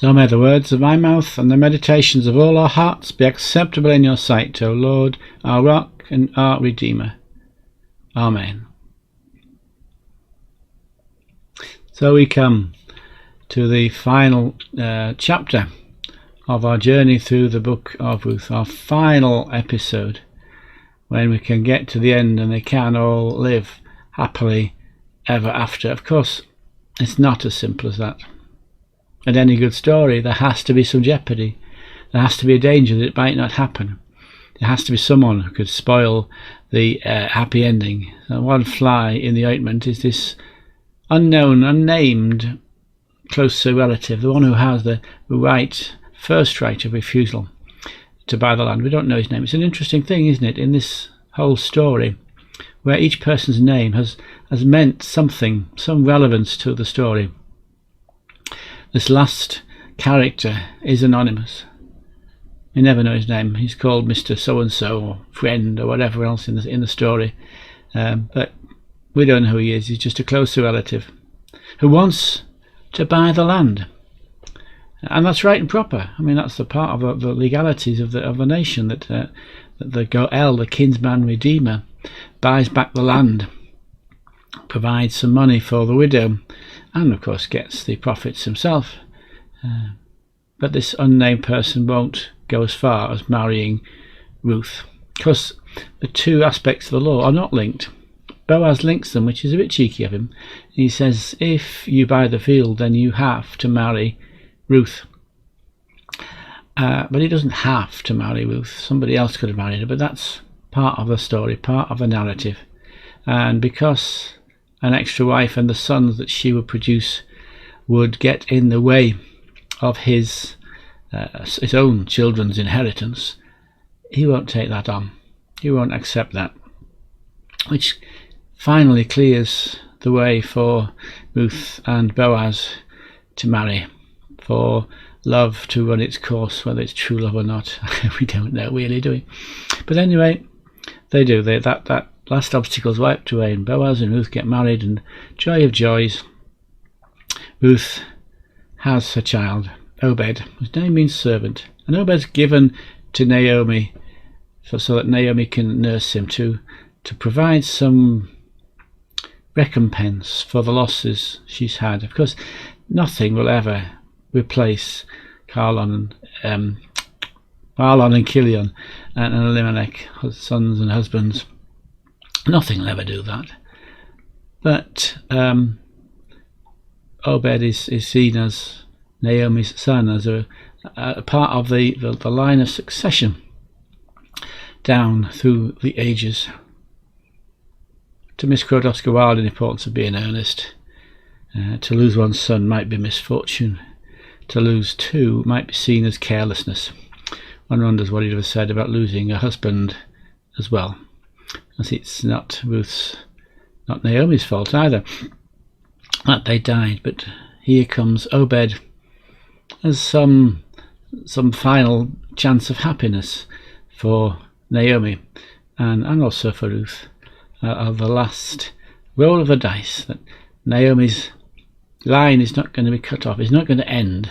So may the words of my mouth and the meditations of all our hearts be acceptable in your sight, O Lord, our rock and our Redeemer. Amen. So we come to the final chapter of our journey through the book of Ruth, our final episode, when we can get to the end and they can all live happily ever after. Of course, it's not as simple as that. In any good story, there has to be some jeopardy. There has to be a danger that it might not happen. There has to be someone who could spoil the happy ending. And one fly in the ointment is this unknown, unnamed, closer relative, the one who has the first right of refusal to buy the land. We don't know his name. It's an interesting thing, isn't it, in this whole story, where each person's name has meant something, some relevance to the story. This last character is anonymous. We never know his name. He's called Mr. So-and-so or friend or whatever else in the story. But we don't know who he is. He's just a closer relative who wants to buy the land. And that's right and proper. I mean, that's the part of the legalities of the nation, that the Goel, the kinsman redeemer, buys back the land, provides some money for the widow, and of course gets the profits himself. But this unnamed person won't go as far as marrying Ruth, because the two aspects of the law are not linked. Boaz links them, which is a bit cheeky of him. He says, if you buy the field, then you have to marry Ruth. But he doesn't have to marry Ruth. Somebody else could have married her, but that's part of the story, part of the narrative. And because an extra wife and the sons that she would produce would get in the way of his own children's inheritance, he won't take that on. He won't accept that, which finally clears the way for Ruth and Boaz to marry, for love to run its course, whether it's true love or not. We don't know really, do we? But anyway, they do. That last obstacle's wiped away, and Boaz and Ruth get married, and joy of joys, Ruth has her child, Obed, whose name means servant. And Obed's given to Naomi so that Naomi can nurse him, to provide some recompense for the losses she's had. Of course, nothing will ever replace Mahlon and Chilion and Elimelech, sons and husbands. Nothing will ever do that. But Obed is seen as Naomi's son, as a part of the line of succession down through the ages. To misquote Oscar Wilde in the importance of being earnest, to lose one's son might be misfortune. To lose two might be seen as carelessness. One wonders what he'd have said about losing a husband as well, as it's not Naomi's fault either that they died. But here comes Obed as some final chance of happiness for Naomi and also for Ruth, the last roll of the dice, that Naomi's line is not going to be cut off, is not going to end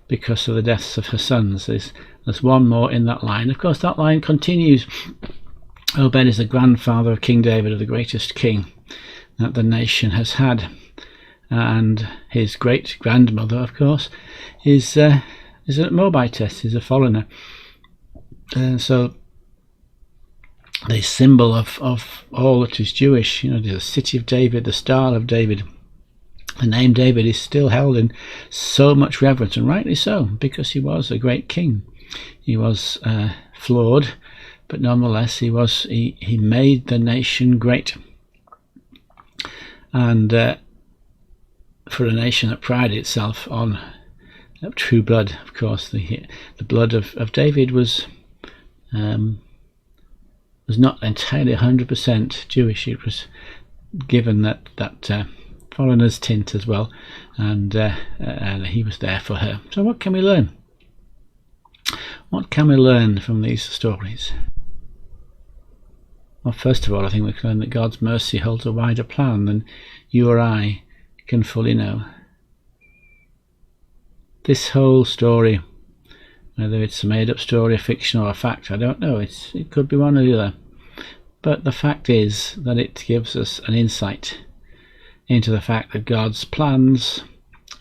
because of the deaths of her sons. There's one more in that line. Of course, that line continues. Obed is the grandfather of King David, of the greatest king that the nation has had, and his great grandmother, of course, is a Moabitess, is a foreigner. So the symbol of all that is Jewish, the city of David, the Star of David, the name David is still held in so much reverence, and rightly so, because he was a great king. He was flawed, but nonetheless he made the nation great. And for a nation that prided itself on true blood, of course, the blood of David was not entirely 100% Jewish. It was given that foreigner's tint as well, and he was there for her. So what can we learn? What can we learn from these stories? Well, first of all, I think we can learn that God's mercy holds a wider plan than you or I can fully know. this whole story, whether it's a made-up story, a fiction, or a fact, I don't know. It could be one or the other. But the fact is that it gives us an insight into the fact that God's plans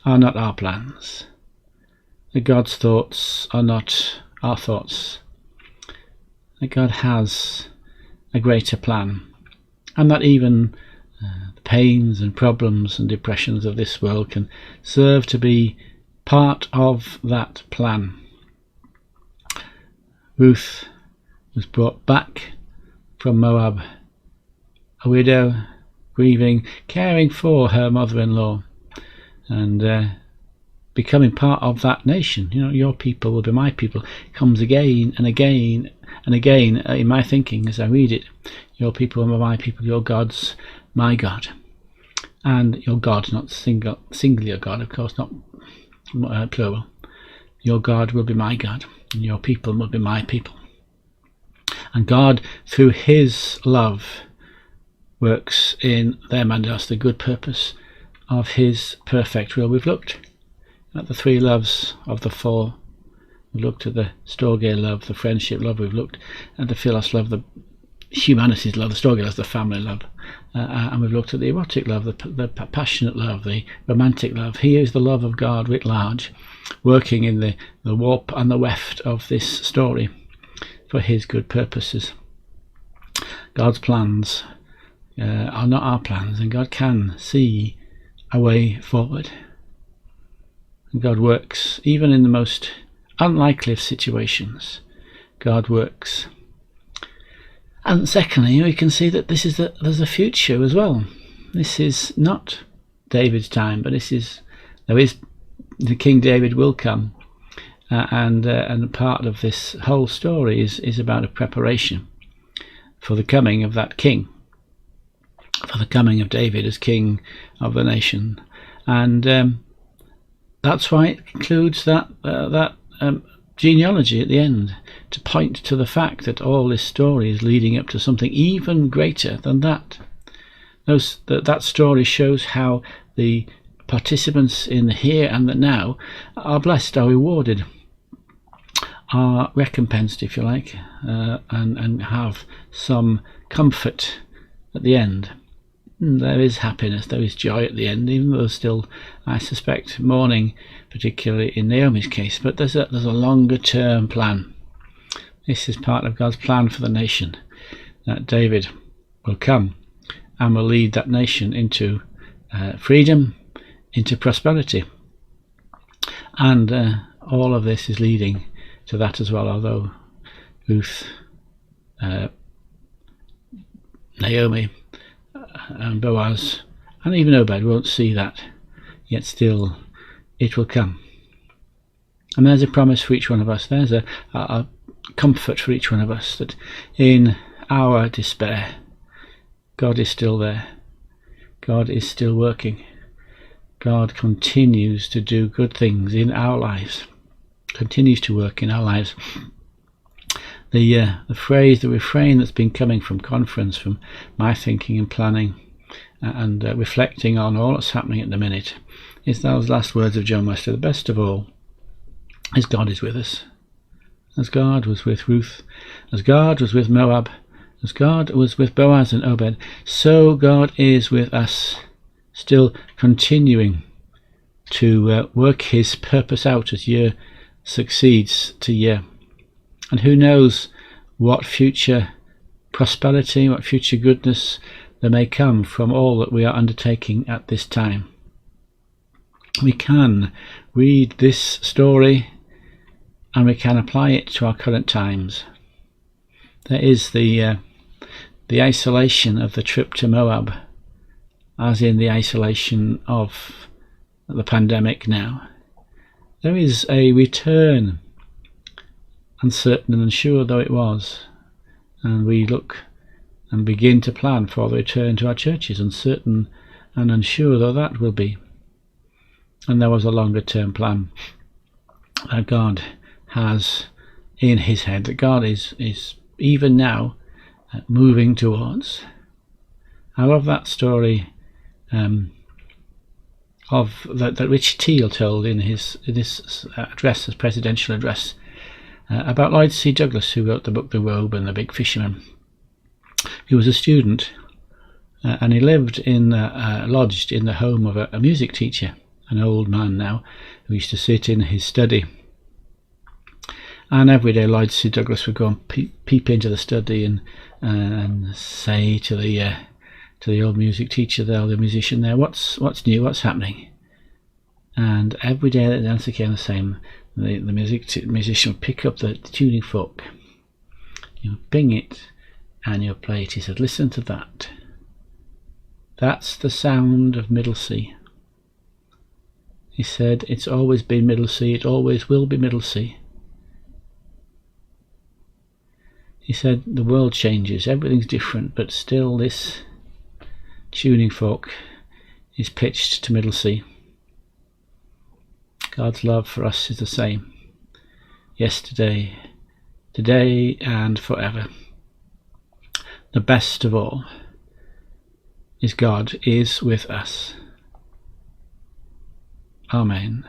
are not our plans. That God's thoughts are not our thoughts. That God has a greater plan. And that even the pains and problems and depressions of this world can serve to be part of that plan. Ruth was brought back from Moab, a widow, grieving, caring for her mother-in-law, and becoming part of that nation. You know, your people will be my people. It comes again and again and again in my thinking as I read it. Your people will be my people, your God's my God. And your God, not singular God, of course, not plural. Your God will be my God, and your people will be my people. And God, through his love, works in them and us the good purpose of his perfect will. We've looked at the three loves of the four. We've looked at the Storge love, the friendship love. We've looked at the Philos love, the humanity's love, the Storge love, the family love. And we've looked at the erotic love, the passionate love, the romantic love. Here is the love of God writ large, working in the warp and the weft of this story for his good purposes. God's plans are not our plans, and God can see a way forward. And God works even in the most unlikely of situations. God works. And secondly, we can see that there's a future as well. This is not David's time, but the King David will come, and part of this whole story is about a preparation for the coming of that king, for the coming of David as king of the nation, and that's why it includes that genealogy at the end, to point to the fact that all this story is leading up to something even greater than that. That story shows how the participants in the here and the now are blessed, are rewarded, are recompensed, if you like, and have some comfort at the end. There is happiness, there is joy at the end, even though there's still, I suspect, mourning, particularly in Naomi's case. But there's a longer term plan. This is part of God's plan for the nation, that David will come and will lead that nation into freedom, into prosperity. And all of this is leading to that as well, although Ruth, Naomi, and Boaz, and even Obed won't see that, yet still it will come. And there's a promise for each one of us. There's a comfort for each one of us, that in our despair, God is still there. God is still working. God continues to do good things in our lives, continues to work in our lives. The phrase, the refrain that's been coming from conference, from my thinking and planning, and reflecting on all that's happening at the minute, is those last words of John Wesley. The best of all is God is with us. As God was with Ruth, as God was with Moab, as God was with Boaz and Obed, so God is with us, still continuing to work his purpose out as year succeeds to year. And who knows what future prosperity, what future goodness there may come from all that we are undertaking at this time. We can read this story and we can apply it to our current times. There is the isolation of the trip to Moab, as in the isolation of the pandemic now. There is a return, uncertain and unsure though it was, and we look and begin to plan for the return to our churches, uncertain and unsure though that will be. And there was a longer term plan that God has in his head, that God is even now moving towards. I love that story that Richard Teal told in his address, his presidential address, about Lloyd C. Douglas, who wrote the book The Robe and the Big Fisherman. He was a student, and he lived lodged in the home of a music teacher, an old man now, who used to sit in his study. And every day Lloyd C. Douglas would go and peep into the study and say to the old music teacher there, the musician there, what's new, what's happening? And every day the answer came the same. The musician would pick up the tuning fork, you bing it, and you'll play it. He said, listen to that. That's the sound of middle C. He said, it's always been middle C, it always will be middle C. He said, the world changes, everything's different, but still this tuning fork is pitched to middle C. God's love for us is the same, yesterday, today, and forever. The best of all is God is with us. Amen.